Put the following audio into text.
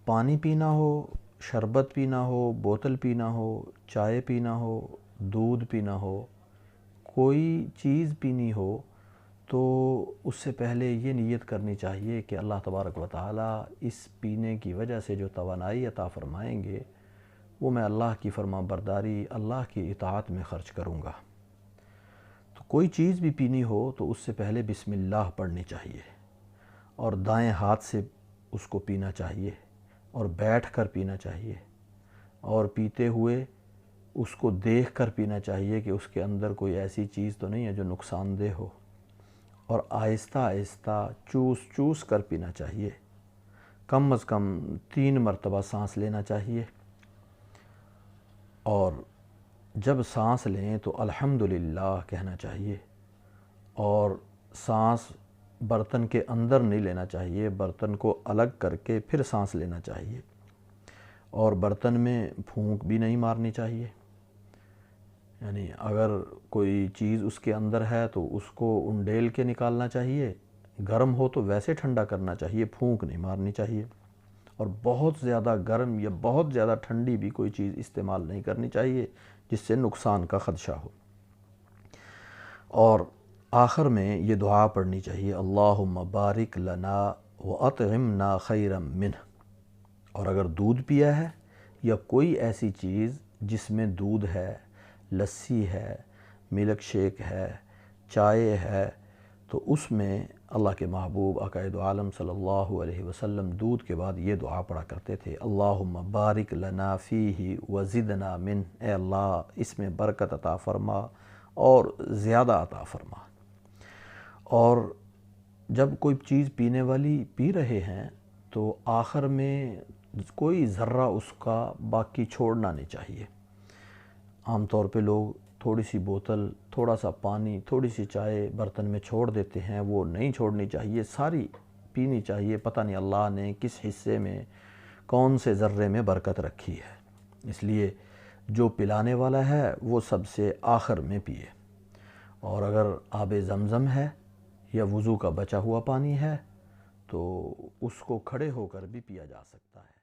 پانی پینا ہو، شربت پینا ہو، بوتل پینا ہو، چائے پینا ہو، دودھ پینا ہو، کوئی چیز پینی ہو تو اس سے پہلے یہ نیت کرنی چاہیے کہ اللہ تبارک و تعالیٰ اس پینے کی وجہ سے جو توانائی عطا فرمائیں گے وہ میں اللہ کی فرما برداری، اللہ کی اطاعت میں خرچ کروں گا۔ تو کوئی چیز بھی پینی ہو تو اس سے پہلے بسم اللہ پڑھنی چاہیے، اور دائیں ہاتھ سے اس کو پینا چاہیے، اور بیٹھ کر پینا چاہیے، اور پیتے ہوئے اس کو دیکھ کر پینا چاہیے کہ اس کے اندر کوئی ایسی چیز تو نہیں ہے جو نقصان دہ ہو، اور آہستہ آہستہ چوس چوس کر پینا چاہیے۔ کم از کم 3 مرتبہ سانس لینا چاہیے، اور جب سانس لیں تو الحمدللہ کہنا چاہیے، اور سانس برتن کے اندر نہیں لینا چاہیے، برتن کو الگ کر کے پھر سانس لینا چاہیے، اور برتن میں پھونک بھی نہیں مارنی چاہیے۔ یعنی اگر کوئی چیز اس کے اندر ہے تو اس کو انڈیل کے نکالنا چاہیے، گرم ہو تو ویسے ٹھنڈا کرنا چاہیے، پھونک نہیں مارنی چاہیے، اور بہت زیادہ گرم یا بہت زیادہ ٹھنڈی بھی کوئی چیز استعمال نہیں کرنی چاہیے جس سے نقصان کا خدشہ ہو۔ اور آخر میں یہ دعا پڑھنی چاہیے، اللہم بارک لنا واطعمنا خیرا منہ۔ اور اگر دودھ پیا ہے یا کوئی ایسی چیز جس میں دودھ ہے، لسی ہے، ملک شیک ہے، چائے ہے، تو اس میں اللہ کے محبوب عقائد عالم صلی اللہ علیہ وسلم دودھ کے بعد یہ دعا پڑھا کرتے تھے، اللہم بارک لنا فیہ وزدنا منہ، اے اللہ اس میں برکت عطا فرما اور زیادہ عطا فرما۔ اور جب کوئی چیز پینے والی پی رہے ہیں تو آخر میں کوئی ذرہ اس کا باقی چھوڑنا نہیں چاہیے۔ عام طور پہ لوگ تھوڑی سی بوتل، تھوڑا سا پانی، تھوڑی سی چائے برتن میں چھوڑ دیتے ہیں، وہ نہیں چھوڑنی چاہیے، ساری پینی چاہیے۔ پتہ نہیں اللہ نے کس حصے میں، کون سے ذرے میں برکت رکھی ہے، اس لیے جو پلانے والا ہے وہ سب سے آخر میں پیے۔ اور اگر آب زمزم ہے یا وضو کا بچا ہوا پانی ہے تو اس کو کھڑے ہو کر بھی پیا جا سکتا ہے۔